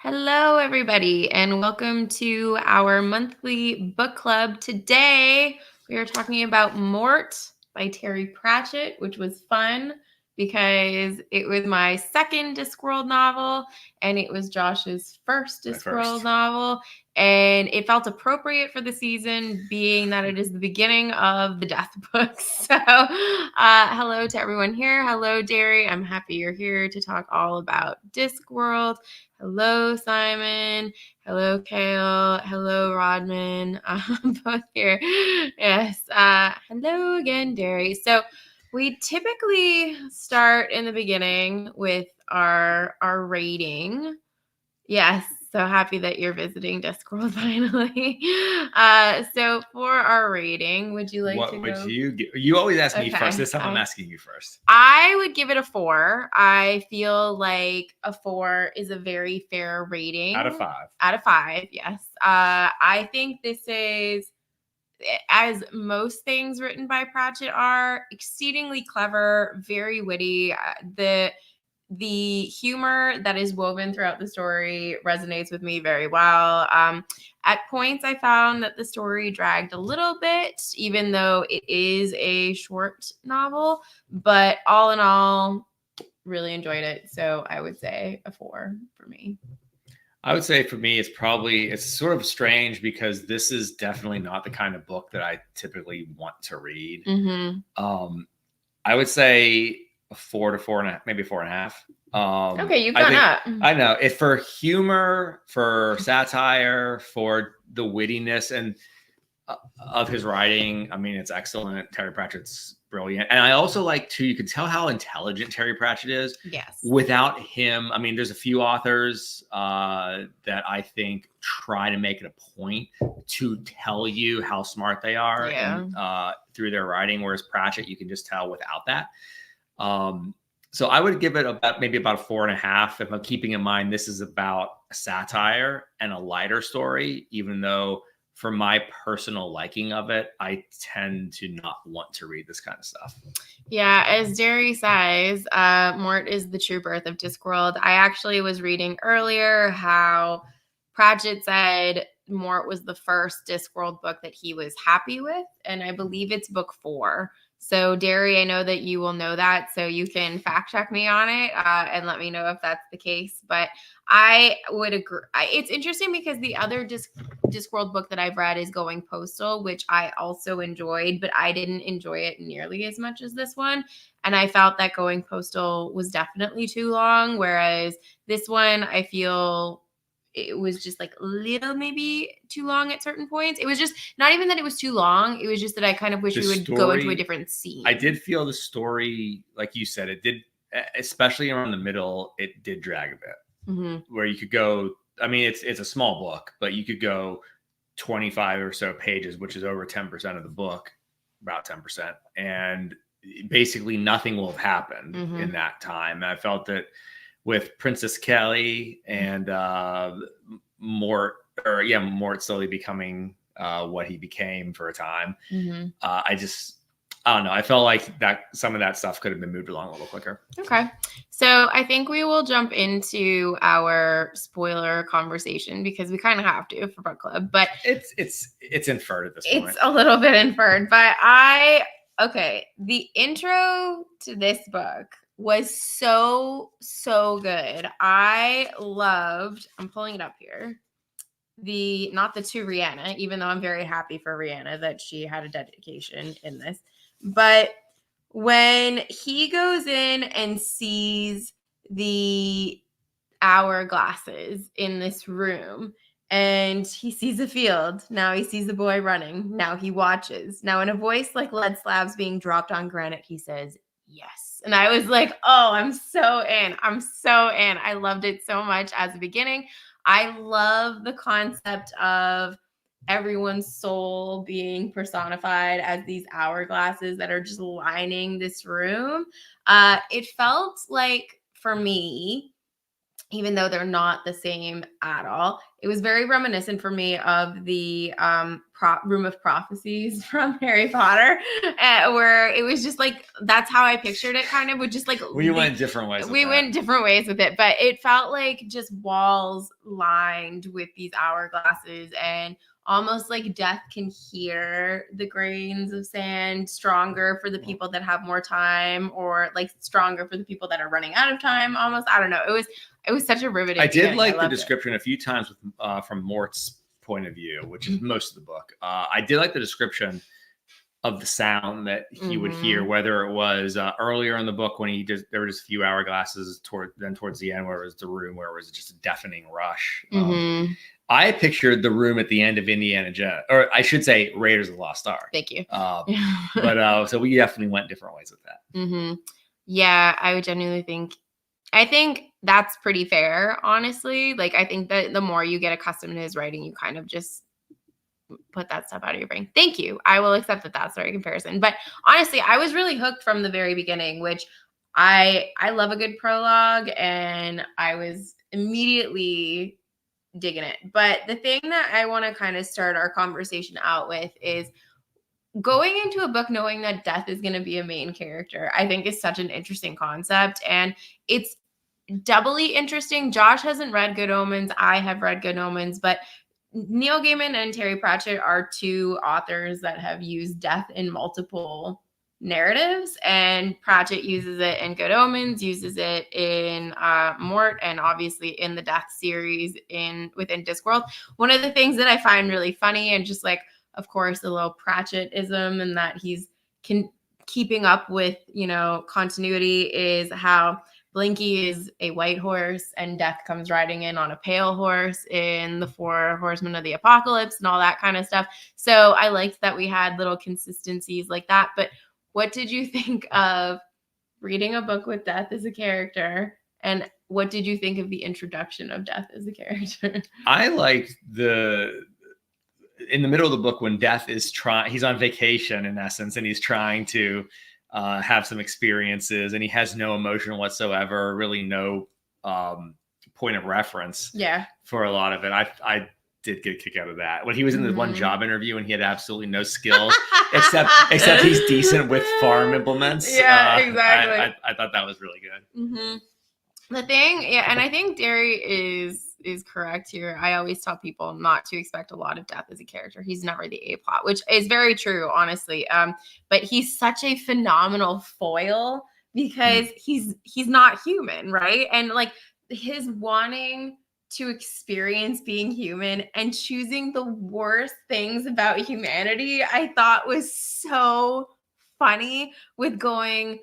Hello, everybody, and welcome to our monthly book club. Today, we are talking about Mort by Terry Pratchett, which was fun because it was my second Discworld novel, and it was Josh's first Discworld novel. And it felt appropriate for the season, being that it is the beginning of the Death Books. So, hello to everyone here. Hello, Derry. I'm happy you're here to talk all about Discworld. Hello, Simon. Hello, Kale. Hello, Rodman. Both here. Yes. Hello again, Derry. So we typically start in the beginning with our rating. Yes. So happy that you're visiting Discworld finally. So for our rating, would you like to go? What would you give? You always ask me first. This time I'm asking you first. I would give it a 4. I feel like a 4 is a very fair rating. Out of 5. Out of 5, yes. I think this is, as most things written by Pratchett are, exceedingly clever, very witty. The humor that is woven throughout the story resonates with me very well. At points, I found that the story dragged a little bit, even though it is a short novel. But all in all, really enjoyed it. So I would say a 4 for me. I would say for me, it's sort of strange because this is definitely not the kind of book that I typically want to read. Mm-hmm. I would say a 4 to 4.5, maybe 4.5. Okay, you've gone up. I know it for humor, for satire, for the wittiness and of his writing. I mean, it's excellent. Terry Pratchett's brilliant, and I also like too. You can tell how intelligent Terry Pratchett is. Yes. Without him, I mean, there's a few authors that I think try to make it a point to tell you how smart they are through their writing, whereas Pratchett, you can just tell without that. So I would give it maybe about a 4.5. If I'm keeping in mind this is about a satire and a lighter story, even though for my personal liking of it, I tend to not want to read this kind of stuff. Yeah, as Derry says, Mort is the true birth of Discworld. I actually was reading earlier how Pratchett said Mort was the first Discworld book that he was happy with, and I believe it's book 4. So, Derry, I know that you will know that, so you can fact check me on it and let me know if that's the case. But I would agree. It's interesting because the other Discworld book that I've read is Going Postal, which I also enjoyed, but I didn't enjoy it nearly as much as this one. And I felt that Going Postal was definitely too long, whereas this one, I feel it was just like a little maybe too long at certain points. It was just not even that it was too long. It was just that I kind of wish we would go into a different scene. I did feel the story, like you said, it did, especially around the middle, it did drag a bit. Where you could go, I mean, it's a small book, but you could go 25 or so pages, which is over 10% of the book, about 10%. And basically nothing will have happened in that time. And I felt that with Princess Kelly and Mort slowly becoming what he became for a time. I don't know. I felt like that some of that stuff could have been moved along a little quicker. Okay. So I think we will jump into our spoiler conversation because we kind of have to for book club, but it's inferred at this point. It's a little bit inferred, but the intro to this book was so good. I'm pulling it up here. Not the to Rihanna, even though I'm very happy for Rihanna that she had a dedication in this. But when he goes in and sees the hourglasses in this room and he sees a field, now he sees a boy running, now he watches. Now in a voice like lead slabs being dropped on granite, he says, yes. And I was like, oh, I'm so in. I loved it so much as a beginning. I love the concept of everyone's soul being personified as these hourglasses that are just lining this room. It felt like, for me, even though they're not the same at all. It was very reminiscent for me of the Room of Prophecies from Harry Potter, where it was just like, that's how I pictured it, kind of, with just like... We went different ways with it, but it felt like just walls lined with these hourglasses, and almost like death can hear the grains of sand stronger for the people that have more time, or like stronger for the people that are running out of time, almost. I don't know. It was such a riveting I did beginning. like the description a few times with, from Mort's point of view, which is most of the book. I did like the description of the sound that he would hear, whether it was earlier in the book when there were just a few hourglasses towards the end, where it was the room where it was just a deafening rush. I pictured the room at the end of Indiana Jones, or I should say Raiders of the Lost Ark. Thank you. But so we definitely went different ways with that. Yeah, I would genuinely I think that's pretty fair, honestly. Like, I think that the more you get accustomed to his writing, you kind of just put that stuff out of your brain. Thank you. I will accept that that's the right comparison. But honestly, I was really hooked from the very beginning, which I love a good prologue, and I was immediately digging it. But the thing that I want to kind of start our conversation out with is going into a book knowing that death is going to be a main character. I think is such an interesting concept, and it's doubly interesting. Josh hasn't read Good Omens. I have read Good Omens, but Neil Gaiman and Terry Pratchett are two authors that have used death in multiple narratives, and Pratchett uses it in Good Omens, uses it in Mort, and obviously in the Death series within Discworld. One of the things that I find really funny, and just like, of course, a little Pratchett-ism, and that he's keeping up with, continuity, is how Blinky is a white horse and death comes riding in on a pale horse in the Four Horsemen of the Apocalypse and all that kind of stuff. So I liked that we had little consistencies like that. But what did you think of reading a book with death as a character? And what did you think of the introduction of death as a character? I liked in the middle of the book when death is he's on vacation in essence, and he's trying to have some experiences, and he has no emotion whatsoever, really no point of reference for a lot of it. I did get a kick out of that. When he was in the one job interview and he had absolutely no skills except he's decent with farm implements. Yeah, exactly. I thought that was really good. The thing, and I think Derry is correct here. I always tell people not to expect a lot of death as a character. He's never the A-plot, which is very true, honestly. But he's such a phenomenal foil because he's not human, right? And like his wanting to experience being human and choosing the worst things about humanity, I thought was so funny, with going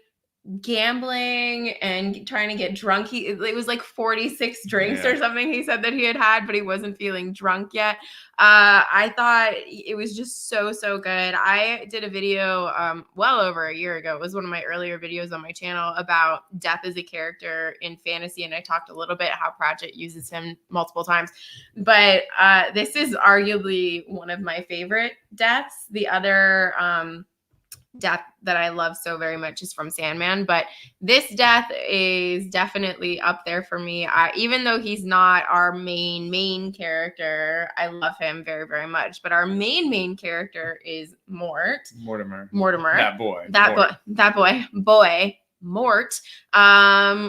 gambling and trying to get drunk. It was like 46 drinks or something he said that he had, but he wasn't feeling drunk yet. I thought it was just so good. I did a video well over a year ago. It was one of my earlier videos on my channel about death as a character in fantasy, and I talked a little bit how Pratchett uses him multiple times. But this is arguably one of my favorite deaths. The other death that I love so very much is from Sandman, but this death is definitely up there for me. Even though he's not our main character, I love him very, very much. But our main character is Mortimer. That boy, Mort,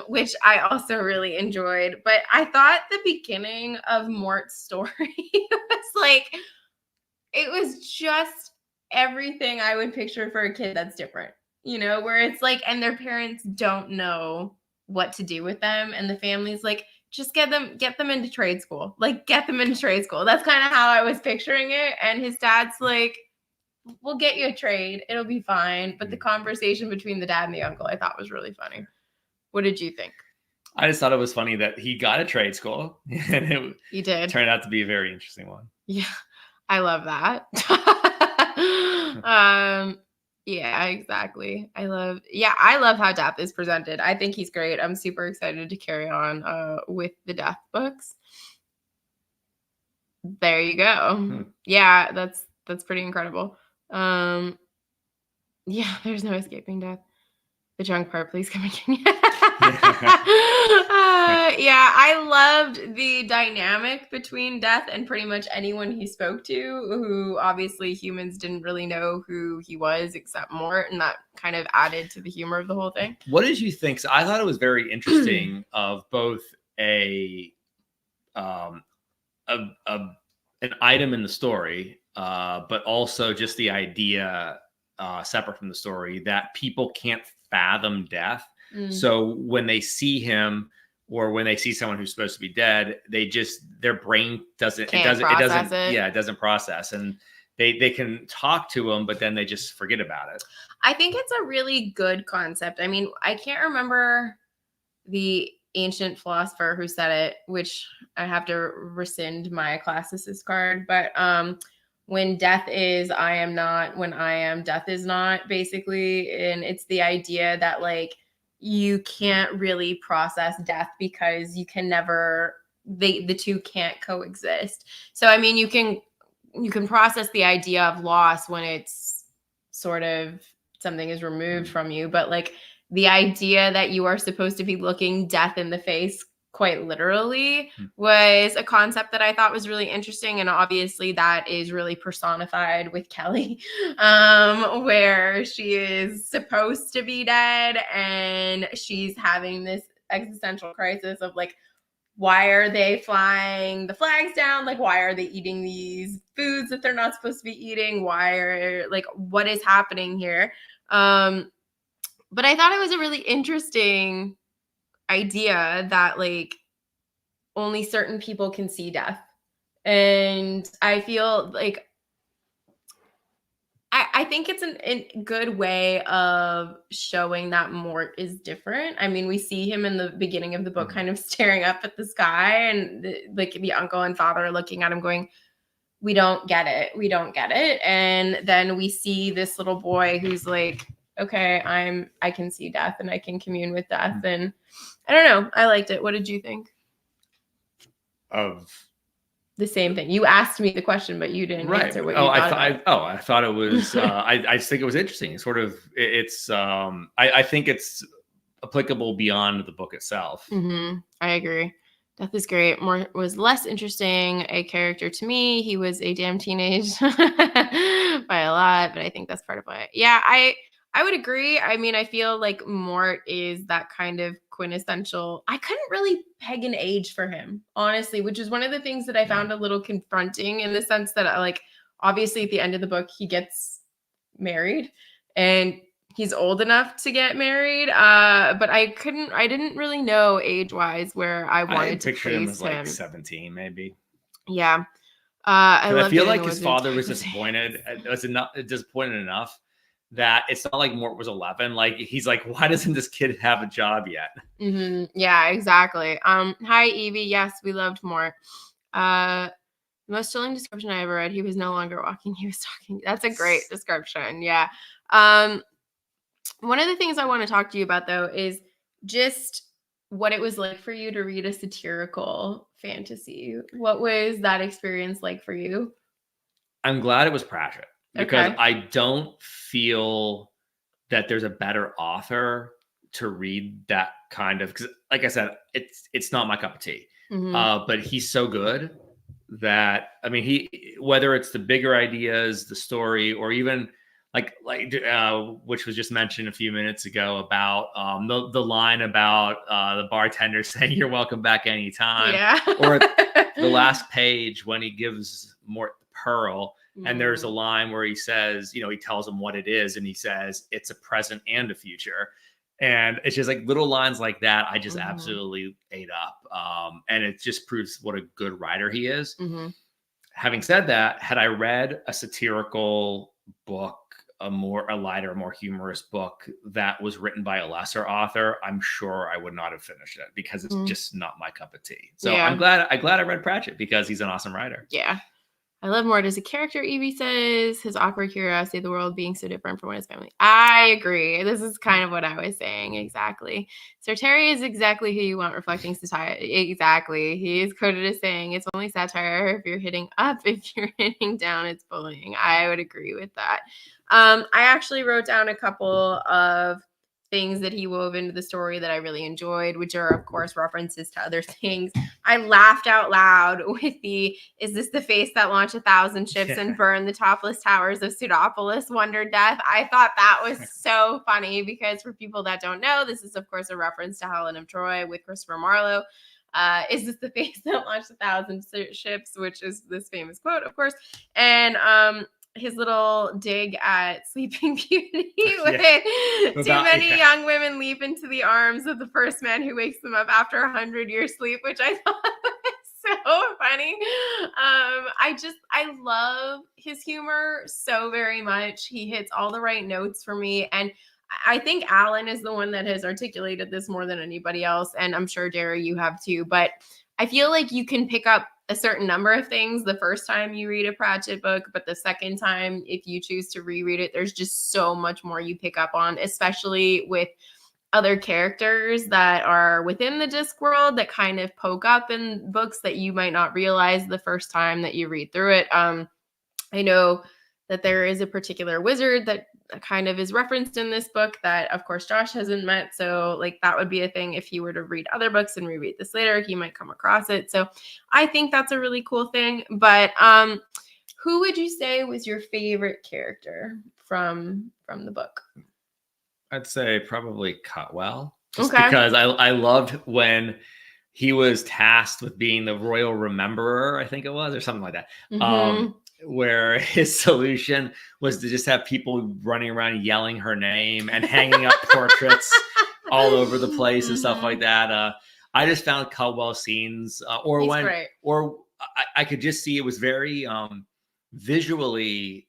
which I also really enjoyed. But I thought the beginning of Mort's story was like, it was just everything I would picture for a kid that's different, where it's like, and their parents don't know what to do with them, and the family's like, just get them into trade school. Like, get them into trade school. That's kind of how I was picturing it. And his dad's like, we'll get you a trade. It'll be fine. But the conversation between the dad and the uncle, I thought was really funny. What did you think? I just thought it was funny that he got a trade school, and he did. Turned out to be a very interesting one. Yeah, I love that. Yeah, exactly. I love how death is presented. I think he's great. I'm super excited to carry on with the death books. There you go. Yeah, that's pretty incredible. Yeah, there's no escaping death. The drunk part, please come again. Yeah, I loved the dynamic between Death and pretty much anyone he spoke to, who obviously humans didn't really know who he was except Mort, and that kind of added to the humor of the whole thing. What did you think? So I thought it was very interesting of both a an item in the story, but also just the idea separate from the story that people can't fathom death. So when they see him or when they see someone who's supposed to be dead, they just their brain doesn't it doesn't process, and they can talk to him, but then they just forget about it. I think it's a really good concept. I mean, I can't remember the ancient philosopher who said it, which I have to rescind my classicist card, but when death is, I am not, when I am, death is not, basically. And it's the idea that like you can't really process death because you can never, the two can't coexist. So I mean, you can process the idea of loss when it's sort of something is removed from you, but like the idea that you are supposed to be looking death in the face quite literally was a concept that I thought was really interesting. And obviously that is really personified with Kelly, where she is supposed to be dead and she's having this existential crisis of like, why are they flying the flags down? Like, why are they eating these foods that they're not supposed to be eating? Why are, like, what is happening here? But I thought it was a really interesting idea that like only certain people can see death. And I feel like I think it's a good way of showing that Mort is different. I mean, we see him in the beginning of the book kind of staring up at the sky, and like the uncle and father are looking at him going, we don't get it. We don't get it. And then we see this little boy who's like, okay, I can see death and I can commune with death. And I don't know. I liked it. What did you think? Of the same thing. You asked me the question, but you didn't answer what you thought about. I thought it was, I just think it was interesting. It's sort of, I think it's applicable beyond the book itself. I agree. Death is great. Mort was less interesting a character to me. He was a damn teenage by a lot, but I think that's part of it. Yeah, I would agree. I mean, I feel like Mort is that kind of quintessential. I couldn't really peg an age for him, honestly, which is one of the things that I found a little confronting in the sense that like obviously at the end of the book he gets married and he's old enough to get married, but I didn't really know age-wise where I wanted to picture him as place like 17 maybe. Yeah. I feel like his father was disappointed enough that it's not like Mort was 11. Like he's like, why doesn't this kid have a job yet? Yeah, exactly. Hi Evie. Yes, we loved Mort. The most chilling description I ever read. He was no longer walking. He was talking. That's a great description. Yeah. One of the things I want to talk to you about though is just what it was like for you to read a satirical fantasy. What was that experience like for you? I'm glad it was Pratchett because I don't feel that there's a better author to read that kind of, because like I said, it's not my cup of tea. But he's so good that, I mean, he, whether it's the bigger ideas, the story, or even like which was just mentioned a few minutes ago about the line about the bartender saying you're welcome back anytime, or the last page when he gives Mort the pearl, and there's a line where he says, you know, he tells him what it is, and he says it's a present and a future. And it's just like little lines like that I just absolutely ate up. And it just proves what a good writer he is. Having said that, had I read a satirical book, a lighter, more humorous book that was written by a lesser author, I'm sure I would not have finished it because it's just not my cup of tea. So I'm glad I read Pratchett because he's an awesome writer. Yeah. I love Mort as a character, Evie says. His awkward curiosity of the world being so different from what his family. I agree. This is kind of what I was saying. Exactly. Sir Terry is exactly who you want reflecting satire. Exactly. He is quoted as saying, it's only satire if you're hitting up. If you're hitting down, it's bullying. I would agree with that. I actually wrote down a couple of things that he wove into the story that I really enjoyed, which are, of course, references to other things. I laughed out loud with is this the face that launched 1,000 ships and burned the topless towers of Pseudopolis, wondered Death. I thought that was so funny because for people that don't know, this is, of course, a reference to Helen of Troy with Christopher Marlowe. Is this the face that launched 1,000 ships, which is this famous quote, of course. And his little dig at Sleeping Beauty when too many young women leap into the arms of the first man who wakes them up after 100 years sleep, which I thought was so funny. I love his humor so very much. He hits all the right notes for me. And I think Alan is the one that has articulated this more than anybody else. And I'm sure, Jerry, you have too. But I feel like you can pick up a certain number of things the first time you read a Pratchett book, but the second time, if you choose to reread it, there's just so much more you pick up on, especially with other characters that are within the Discworld that kind of poke up in books that you might not realize the first time that you read through it. I know that there is a particular wizard that kind of is referenced in this book that, of course, Josh hasn't met. So, like, that would be a thing if he were to read other books and reread this later, he might come across it. So I think that's a really cool thing. But who would you say was your favorite character from the book? I'd say probably Cutwell. Just because I loved when he was tasked with being the royal rememberer, I think it was, or something like that. Mm-hmm. Where his solution was to just have people running around yelling her name and hanging up portraits all over the place and stuff like that. I just found Cutwell's scenes, or I could just see it was very visually.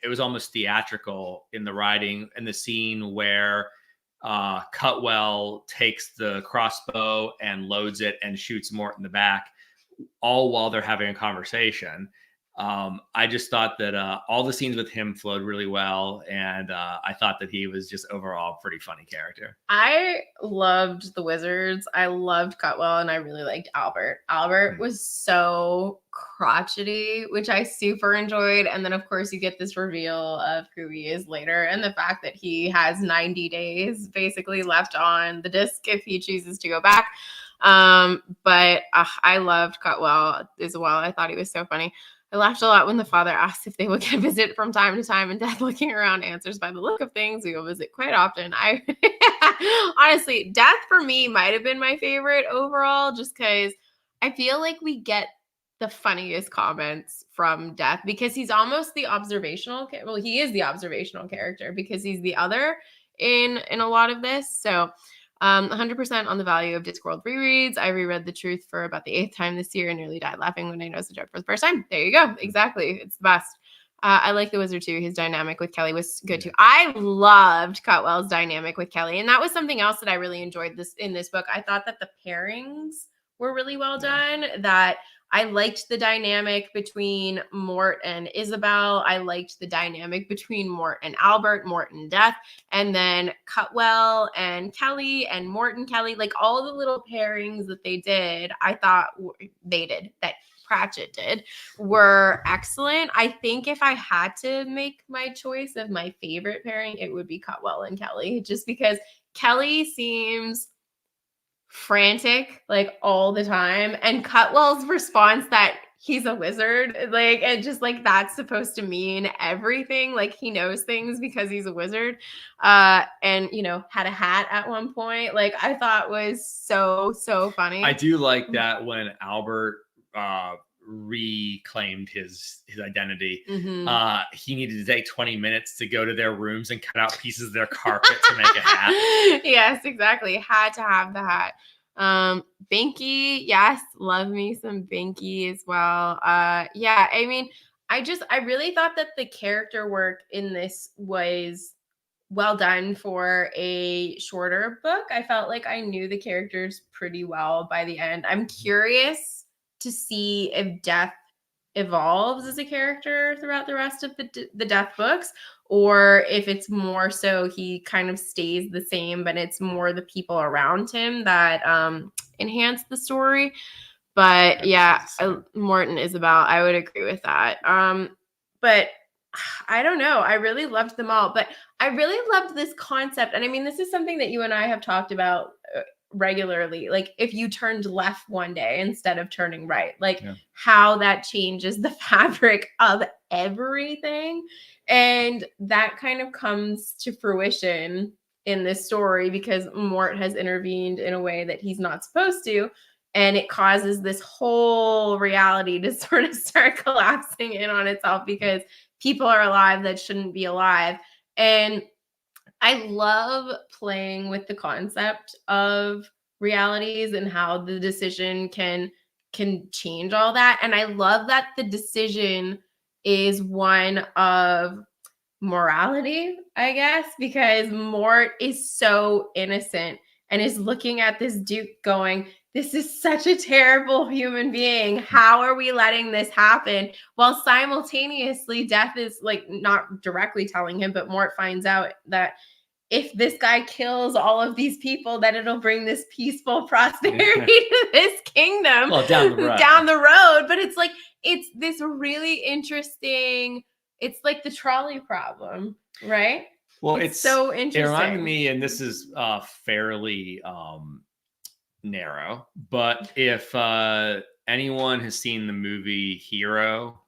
It was almost theatrical in the writing, and the scene where Cutwell takes the crossbow and loads it and shoots Mort in the back, all while they're having a conversation. I just thought that all the scenes with him flowed really well, and I thought that he was just overall a pretty funny character. I loved the wizards. I loved Cutwell, and I really liked Albert. Albert was so crotchety, which I super enjoyed. And then, of course, you get this reveal of who he is later, and the fact that he has 90 days basically left on the disc if he chooses to go back. But I loved Cutwell as well. I thought he was so funny. I laughed a lot when the father asked if they would get a visit from time to time, and Death, looking around, answers, by the look of things, we go visit quite often. Honestly, Death for me might have been my favorite overall, just because I feel like we get the funniest comments from Death because he's almost the observational. Well, he is the observational character because he's the other in a lot of this. So 100% on the value of Discworld rereads. I reread The Truth for about the 8th time this year and nearly died laughing when I noticed the joke for the first time. There you go. Exactly. It's the best. I like the wizard too. His dynamic with Kelly was good too. I loved Cutwell's dynamic with Kelly. And that was something else that I really enjoyed in this book. I thought that the pairings were really well done, that I liked the dynamic between Mort and Isabel. I liked the dynamic between Mort and Albert, Mort and Death, and then Cutwell and Kelly and Mort and Kelly. Like all the little pairings that they did, I thought that Pratchett did, were excellent. I think if I had to make my choice of my favorite pairing, it would be Cutwell and Kelly, just because Kelly seems frantic like all the time, and Cutwell's response that he's a wizard, like, and just like that's supposed to mean everything, like he knows things because he's a wizard, and had a hat at one point, like I thought was so funny. I do like that when Albert reclaimed his identity. He needed to take 20 minutes to go to their rooms and cut out pieces of their carpet to make a hat. Yes, exactly. Had to have the hat. Binky, yes, love me some Binky as well. Yeah, I mean, I really thought that the character work in this was well done for a shorter book. I felt like I knew the characters pretty well by the end. I'm curious to see if Death evolves as a character throughout the rest of the Death books, or if it's more so he kind of stays the same, but it's more the people around him that enhance the story. But yeah, Mort and Isabel, I would agree with that. But I don't know. I really loved them all, but I really loved this concept. And I mean, this is something that you and I have talked about regularly. Like if you turned left one day instead of turning right, like how that changes the fabric of everything. And that kind of comes to fruition in this story because Mort has intervened in a way that he's not supposed to. And it causes this whole reality to sort of start collapsing in on itself because people are alive that shouldn't be alive. And I love playing with the concept of realities and how the decision can change all that. And I love that the decision is one of morality, I guess, because Mort is so innocent and is looking at this Duke going, this is such a terrible human being. How are we letting this happen? While simultaneously, Death is like not directly telling him, but Mort finds out that if this guy kills all of these people, that it'll bring this peaceful prosperity to this kingdom. Well, down the road. Down the road. But it's like, it's this really interesting, it's like the trolley problem, right? Well, it's so interesting. It reminded me, and this is fairly narrow, but if anyone has seen the movie Hero,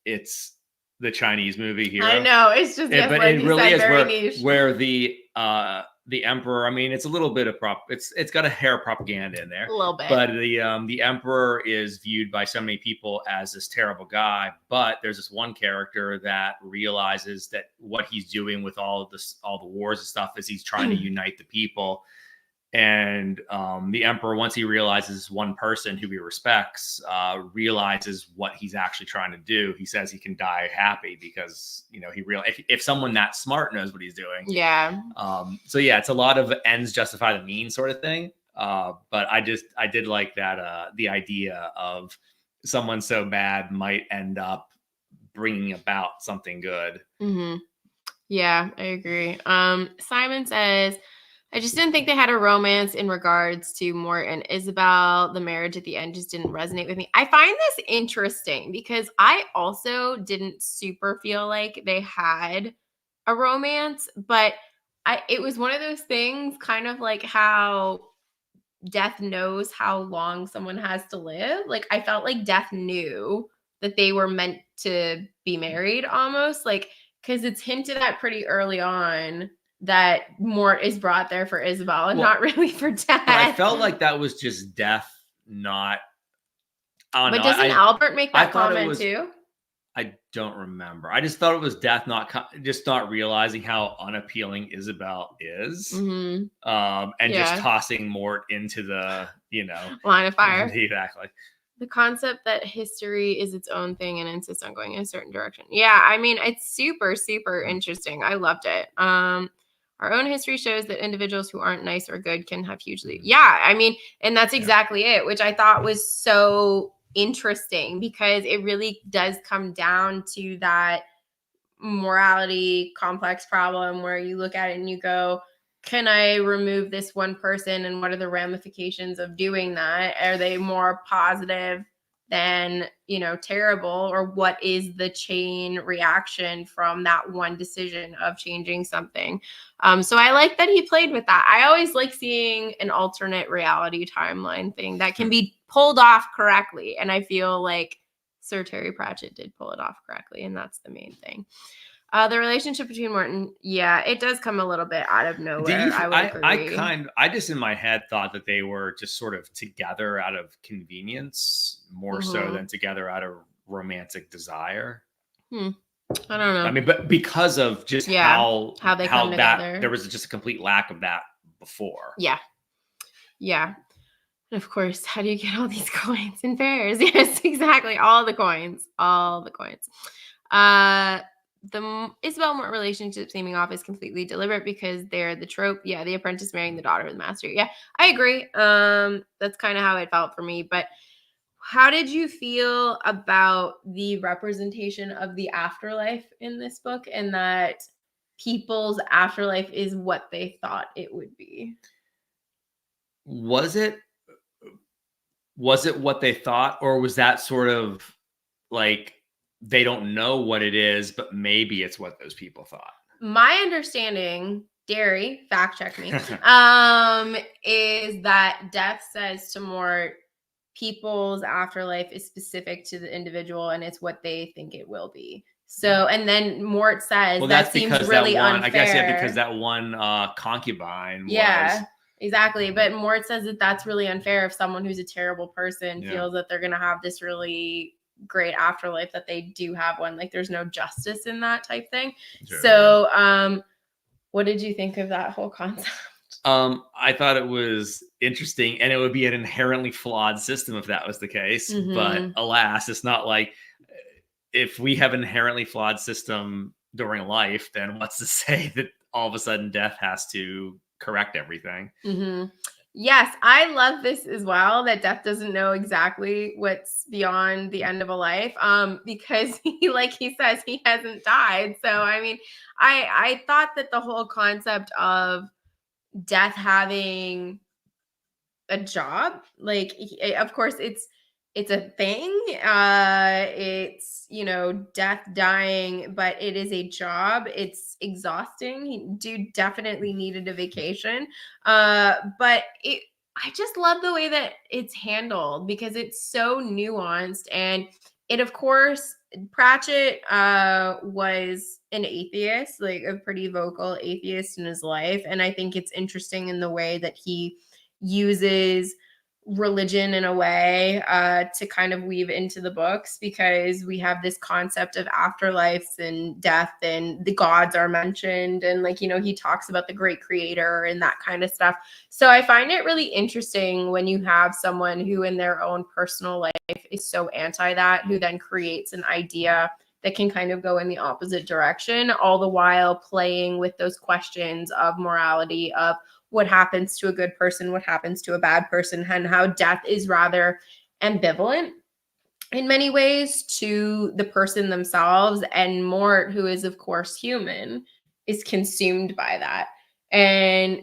it's the Chinese movie Hero. I know, it's just but like it really is niche. where the emperor, I mean, it's a little bit of it's got a hair propaganda in there, a little bit, but the emperor is viewed by so many people as this terrible guy, but there's this one character that realizes that what he's doing with all the wars and stuff is he's trying to unite the people. And the emperor, once he realizes one person who he respects, realizes what he's actually trying to do. He says he can die happy because, you know, if someone that smart knows what he's doing. Yeah. So yeah, it's a lot of ends justify the means sort of thing. But I did like that, the idea of someone so bad might end up bringing about something good. Mm-hmm. Yeah, I agree. Simon says, I just didn't think they had a romance in regards to Mort and Isabel. The marriage at the end just didn't resonate with me. I find this interesting because I also didn't super feel like they had a romance, but it was one of those things, kind of like how Death knows how long someone has to live. Like I felt like Death knew that they were meant to be married almost, like, because it's hinted at pretty early on that Mort is brought there for Isabel and not really for Death. I felt like that was just Death, not. But doesn't Albert make that comment too? I don't remember. I just thought it was Death, not realizing how unappealing Isabel is, and just tossing Mort into the line of fire. Exactly. The concept that history is its own thing and insists on going in a certain direction. Yeah, I mean, it's super, super interesting. I loved it. Our own history shows that individuals who aren't nice or good can have hugely. Yeah, I mean, and that's exactly it, which I thought was so interesting because it really does come down to that morality complex problem where you look at it and you go, can I remove this one person and what are the ramifications of doing that? Are they more positive than, terrible, or what is the chain reaction from that one decision of changing something? So I like that he played with that. I always like seeing an alternate reality timeline thing that can be pulled off correctly. And I feel like Sir Terry Pratchett did pull it off correctly. And that's the main thing. The relationship between Morton, it does come a little bit out of nowhere. I would agree. I just in my head thought that they were just sort of together out of convenience, more so than together out of romantic desire. I don't know. I mean, but because of just how they come together, there was just a complete lack of that before. Yeah. And of course, how do you get all these coins in pairs? Yes, exactly. All the coins. The Isabel Mort relationship seeming off is completely deliberate because they're the trope. Yeah, the apprentice marrying the daughter of the master. Yeah, I agree. That's kind of how it felt for me. But how did you feel about the representation of the afterlife in this book and that people's afterlife is what they thought it would be? Was it what they thought, or was that sort of like they don't know what it is, but maybe it's what those people thought. My understanding, Derry, fact check me, is that Death says to Mort, people's afterlife is specific to the individual and it's what they think it will be. So, and then Mort says that seems really unfair. I guess, because that one concubine was. Exactly. But Mort says that that's really unfair if someone who's a terrible person feels that they're going to have this really great afterlife, that they do have one. Like there's no justice in that type thing. Sure, so, what did you think of that whole concept? I thought it was interesting, and it would be an inherently flawed system if that was the case. But alas, it's not like if we have an inherently flawed system during life, then what's to say that all of a sudden death has to correct everything? Yes, I love this as well, that death doesn't know exactly what's beyond the end of a life, because like he says, he hasn't died. So, I mean, I thought that the whole concept of death having a job, like, of course it's a thing, it's, death, dying, but it is a job. It's exhausting. Dude definitely needed a vacation, but I just love the way that it's handled, because it's so nuanced. And it, of course, Pratchett was an atheist, like a pretty vocal atheist in his life. And I think it's interesting in the way that he uses religion in a way to kind of weave into the books, because we have this concept of afterlives and death, and the gods are mentioned, and like, he talks about the great creator and that kind of stuff. So I find it really interesting when you have someone who in their own personal life is so anti that, who then creates an idea that can kind of go in the opposite direction, all the while playing with those questions of morality, of what happens to a good person, what happens to a bad person, and how death is rather ambivalent in many ways to the person themselves. And Mort, who is of course human, is consumed by that and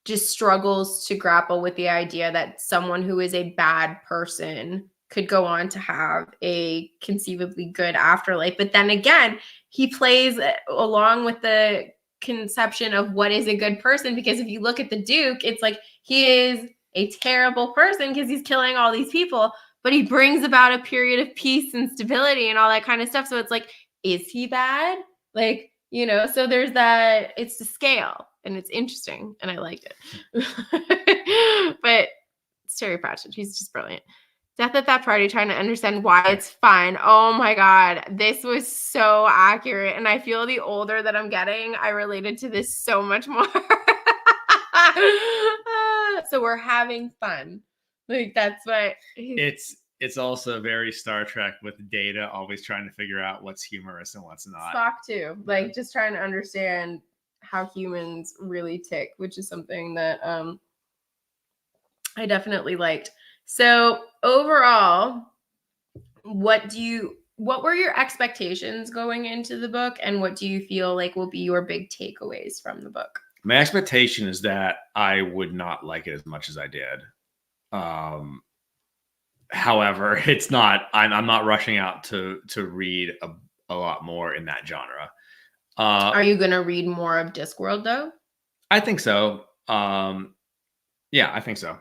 just struggles to grapple with the idea that someone who is a bad person could go on to have a conceivably good afterlife. But then again, he plays along with the conception of what is a good person, because if you look at the Duke, it's like he is a terrible person because he's killing all these people, but he brings about a period of peace and stability and all that kind of stuff. So it's like, is he bad? Like, so there's that, it's the scale, and it's interesting, and I like it. But it's Terry Pratchett, he's just brilliant. Death at that party, trying to understand why it's fun. Oh my God, this was so accurate. And I feel the older that I'm getting, I related to this so much more. So we're having fun. Like that's what it's also very Star Trek, with Data always trying to figure out what's humorous and what's not. Spock too, like just trying to understand how humans really tick, which is something that I definitely liked. So overall, what were your expectations going into the book, and what do you feel like will be your big takeaways from the book? My expectation is that I would not like it as much as I did. However, it's not. I'm not rushing out to read a lot more in that genre. Are you going to read more of Discworld though? I think so. Yeah, I think so.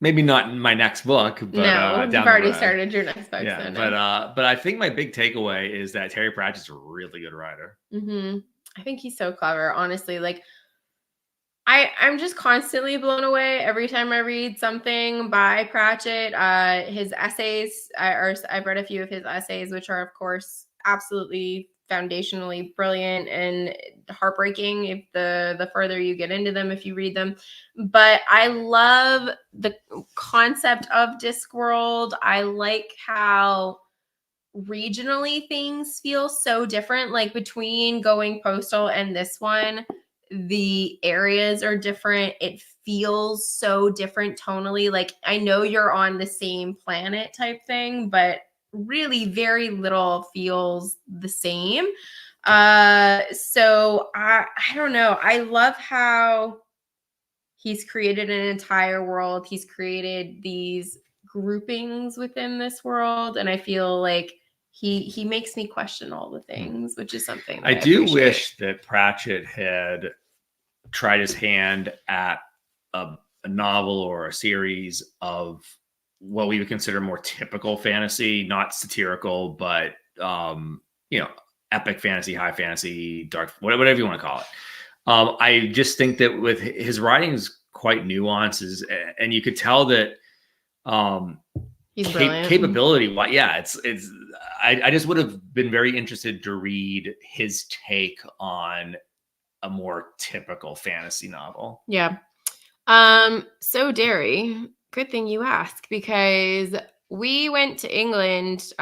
Maybe not in my next book, but no, you've already started your next book. Yeah, but I think my big takeaway is that Terry Pratchett's a really good writer. I think he's so clever, honestly. Like, I'm just constantly blown away every time I read something by Pratchett. His essays, I've read a few of his essays, which are, of course, absolutely foundationally brilliant and heartbreaking if the further you get into them, if you read them. But I love the concept of Discworld. I like how regionally things feel so different, like between Going Postal and this one, the areas are different. It feels so different tonally. Like, I know you're on the same planet type thing, but really very little feels the same. So I don't know. I love how he's created an entire world. He's created these groupings within this world, and I feel like he makes me question all the things, which is something that I do appreciate. wish that Pratchett had tried his hand at a novel or a series of what we would consider more typical fantasy, not satirical, but epic fantasy, high fantasy, dark, whatever you want to call it. I just think that with his writing is quite nuanced, and you could tell that he's brilliant. Capability. Yeah, it's. I just would have been very interested to read his take on a more typical fantasy novel. Yeah. So Derry, good thing you asked, because we went to England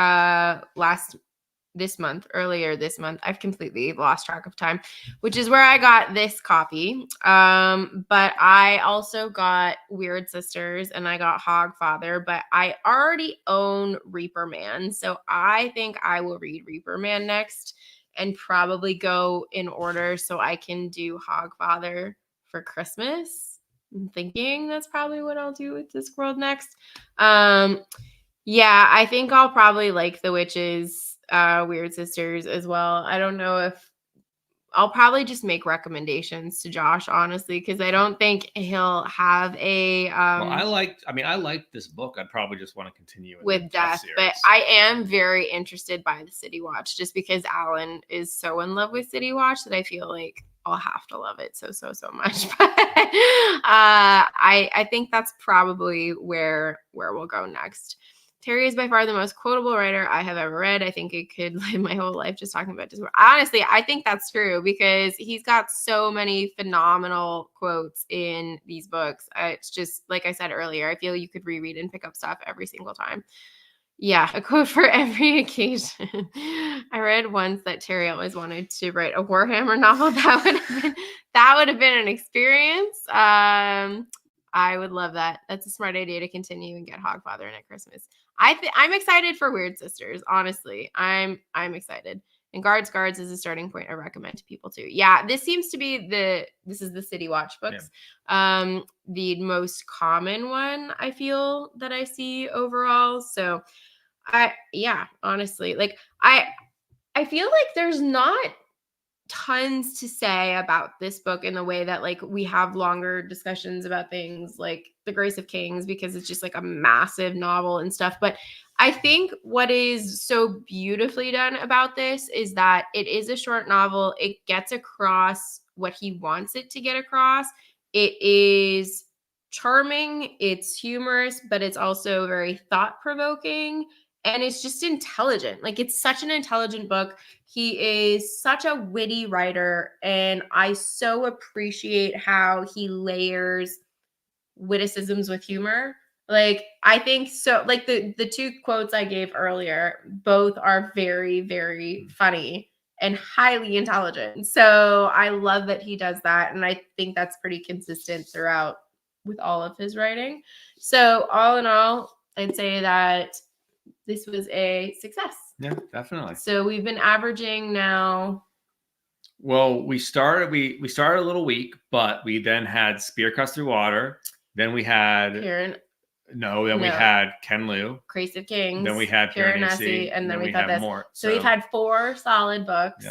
earlier this month. I've completely lost track of time, which is where I got this copy. But I also got Weird Sisters and I got Hogfather, but I already own Reaper Man. So I think I will read Reaper Man next and probably go in order so I can do Hogfather for Christmas. I'm thinking that's probably what I'll do with Discworld next. Yeah, I think I'll probably like The Witches, Weird Sisters as well. I don't know if I'll probably just make recommendations to Josh, honestly, because I don't think he'll have a well, I liked this book. I'd probably just want to continue with Death, but I am very interested by the City Watch just because Alan is so in love with City Watch that I feel like I'll have to love it so much. But I think that's probably where we'll go next. Terry is by far the most quotable writer I have ever read. I think I could live my whole life just talking about Discworld. Honestly, I think that's true because he's got so many phenomenal quotes in these books. It's just, like I said earlier, I feel you could reread and pick up stuff every single time. Yeah, a quote for every occasion. I read once that Terry always wanted to write a Warhammer novel. That would have been an experience. I would love that. That's a smart idea to continue and get Hogfather in at Christmas. I'm excited for Weird Sisters. Honestly, I'm excited. And Guards is a starting point I recommend to people too. Yeah, this seems to be this is the City Watch books. Yeah. The most common one I feel that I see overall. So honestly, like I feel like there's not tons to say about this book in the way that like we have longer discussions about things like The Grace of Kings because it's just like a massive novel and stuff. But I think what is so beautifully done about this is that it is a short novel. It gets across what he wants it to get across. It is charming, it's humorous, but it's also very thought-provoking. And it's just intelligent. Like, it's such an intelligent book. He is such a witty writer. And I so appreciate how he layers witticisms with humor. Like, I think so. Like, the two quotes I gave earlier, both are very, very funny and highly intelligent. So I love that he does that. And I think that's pretty consistent throughout with all of his writing. So all in all, I'd say that this was a success. Yeah, definitely. So we've been averaging now. Well, we started a little weak, but we then had Spear Cuts Through Water. Then we had we had Ken Liu. Grace of Kings. Then we had Piranesi, and then we've had this. Mort. So we've had 4 solid books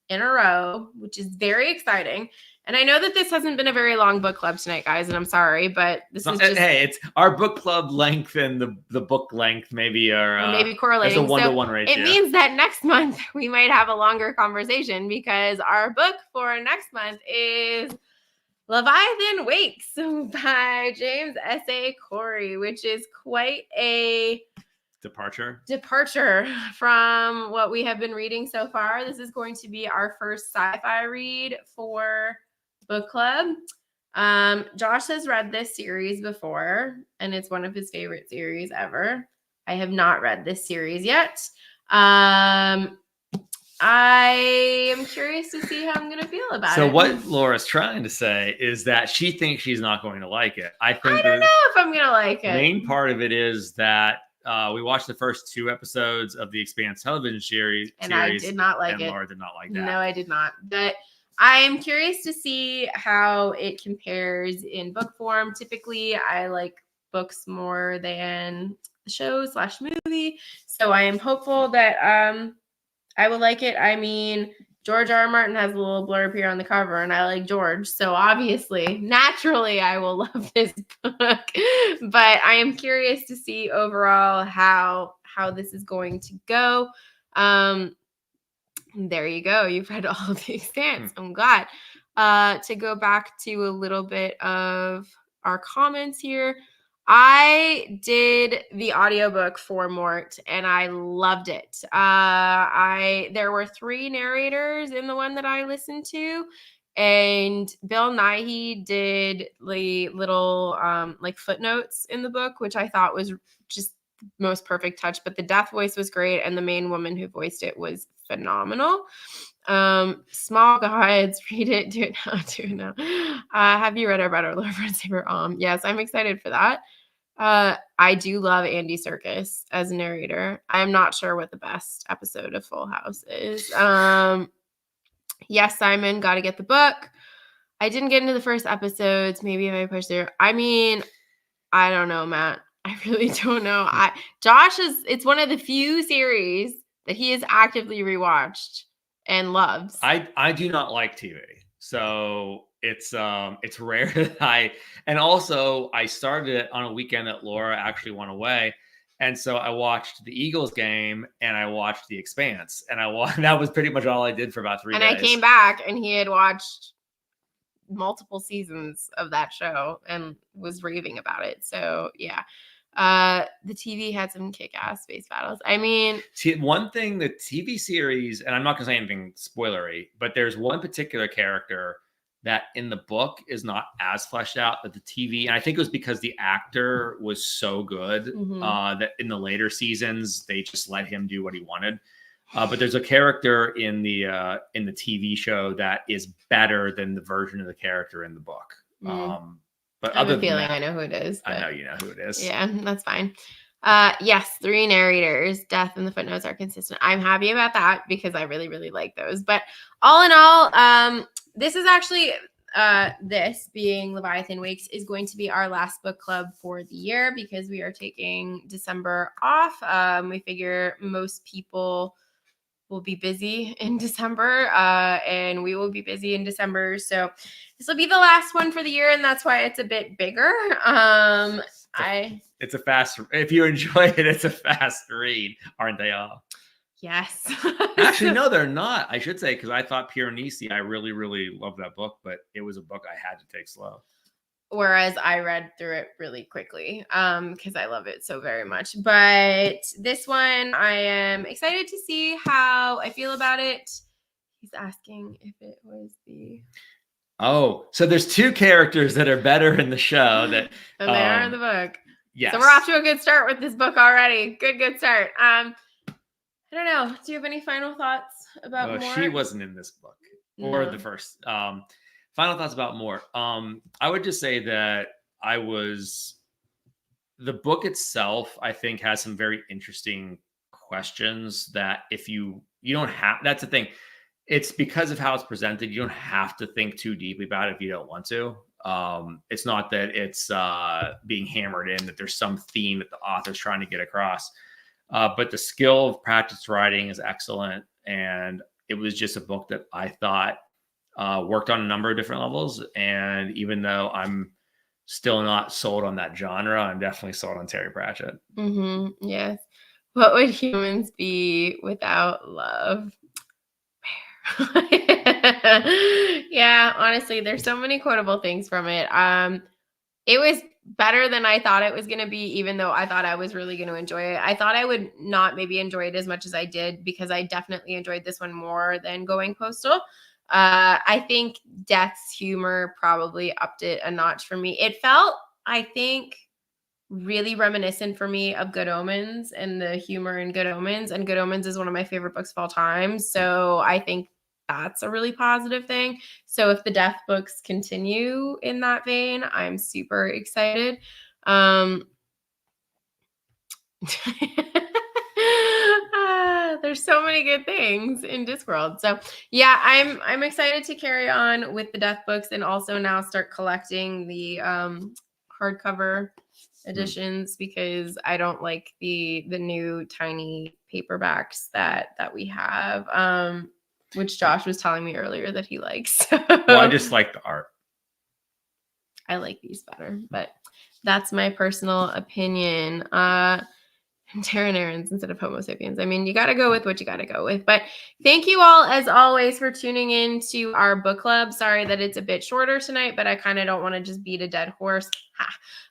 in a row, which is very exciting. And I know that this hasn't been a very long book club tonight, guys, and I'm sorry, but this is just... Hey, it's our book club length and the book length maybe are maybe correlating. It's a 1-to-1 ratio. It means that next month we might have a longer conversation because our book for next month is Leviathan Wakes by James S.A. Corey, which is quite a departure from what we have been reading so far. This is going to be our first sci-fi read for book club. Josh has read this series before, and it's one of his favorite series ever. I have not read this series yet. I am curious to see how I'm going to feel about it. So what Laura's trying to say is that she thinks she's not going to like it. I don't know if I'm going to like it. Main part of it is that we watched the first 2 episodes of the Expanse television series. And I did not like it. Laura did not like that. No, I did not. But I am curious to see how it compares in book form. Typically, I like books more than show/movie. So I am hopeful that I will like it. I mean, George R. R. Martin has a little blurb here on the cover, and I like George. So obviously, naturally, I will love this book. But I am curious to see overall how this is going to go. There you go. You've read all of the expanse. I'm glad. To go back to a little bit of our comments here. I did the audiobook for Mort and I loved it. There were 3 narrators in the one that I listened to, and Bill Nighy did the little like footnotes in the book, which I thought was just most perfect touch. But the deaf voice was great, and the main woman who voiced it was phenomenal. Small Gods, read it, do it now. Have you read our Better Lord Friend Saber? Yes, I'm excited for that. I do love Andy Serkis as a narrator. I'm not sure what the best episode of Full House is. Yes, Simon, got to get the book. I didn't get into the first episodes. Maybe if I push through. I mean, I don't know, Matt. I really don't know. It's one of the few series that he has actively rewatched and loves. I do not like TV. So it's rare that and also I started it on a weekend that Laura actually went away. And so I watched the Eagles game and I watched The Expanse, and that was pretty much all I did for about 3 days. And I came back and he had watched multiple seasons of that show and was raving about it. So yeah. The TV had some kick-ass space battles. I mean, one thing, the TV series, and I'm not gonna say anything spoilery, but there's one particular character that in the book is not as fleshed out, that the TV, and I think it was because the actor was so good that in the later seasons they just let him do what he wanted. But there's a character in the TV show that is better than the version of the character in the book. But I have a feeling I know who it is. I know you know who it is. Yeah, that's fine. Yes, 3 narrators. Death and the footnotes are consistent. I'm happy about that because I really, really like those. But all in all, this is actually this being Leviathan Wakes is going to be our last book club for the year because we are taking December off. We figure most people will be busy in December, and we will be busy in December. So this will be the last one for the year, and that's why it's a bit bigger. It's a fast. If you enjoy it, it's a fast read, aren't they all? Yes. Actually, no, they're not. I should say, because I thought Piranesi, I really, really loved that book, but it was a book I had to take slow. Whereas I read through it really quickly because I love it so very much. But this one, I am excited to see how I feel about it. He's asking if it was the... Oh, so there's 2 characters that are better in the show than they are in the book. Yes. So we're off to a good start with this book already. Good start. I don't know. Do you have any final thoughts about Mort? She wasn't in this book or the first. Final thoughts about Mort. I would just say that the book itself, I think, has some very interesting questions that if you don't have, that's the thing. It's because of how it's presented. You don't have to think too deeply about it if you don't want to. It's not that it's being hammered in, that there's some theme that the author's trying to get across. But the skill of Pratchett's writing is excellent. And it was just a book that I thought worked on a number of different levels. And even though I'm still not sold on that genre, I'm definitely sold on Terry Pratchett. Yes. What would humans be without love? Yeah, honestly, there's so many quotable things from it. It was better than I thought it was going to be, even though I thought I was really going to enjoy it. I thought I would not maybe enjoy it as much as I did because I definitely enjoyed this one more than Going Postal. I think Death's humor probably upped it a notch for me. It felt, I think, really reminiscent for me of Good Omens and the humor in Good Omens. And Good Omens is one of my favorite books of all time. So I think that's a really positive thing. So if the Death books continue in that vein, I'm super excited. There's so many good things in Discworld. So yeah, I'm excited to carry on with the Death books and also now start collecting the hardcover editions because I don't like the new tiny paperbacks that we have, which Josh was telling me earlier that he likes. Well, I just like the art. I like these better, but that's my personal opinion. Terran Aarons instead of Homo sapiens. I mean, you got to go with what you got to go with. But thank you all, as always, for tuning in to our book club. Sorry that it's a bit shorter tonight, but I kind of don't want to just beat a dead horse.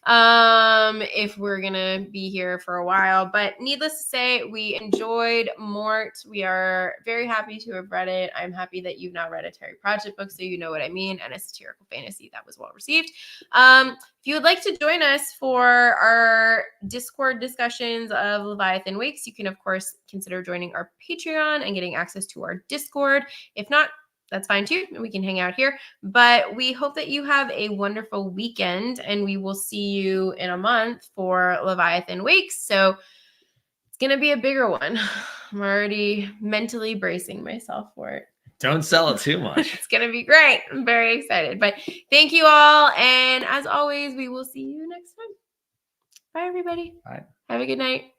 If we're going to be here for a while. But needless to say, we enjoyed Mort. We are very happy to have read it. I'm happy that you've now read a Terry Pratchett book, so you know what I mean, and a satirical fantasy that was well received. If you would like to join us for our Discord discussions of Leviathan Wakes, you can, of course, consider joining our Patreon and getting access to our Discord. If not, that's fine too. We can hang out here. But we hope that you have a wonderful weekend, and we will see you in a month for Leviathan Wakes. So it's going to be a bigger one. I'm already mentally bracing myself for it. Don't sell it too much. It's going to be great. I'm very excited. But thank you all. And as always, we will see you next time. Bye, everybody. Bye. Have a good night.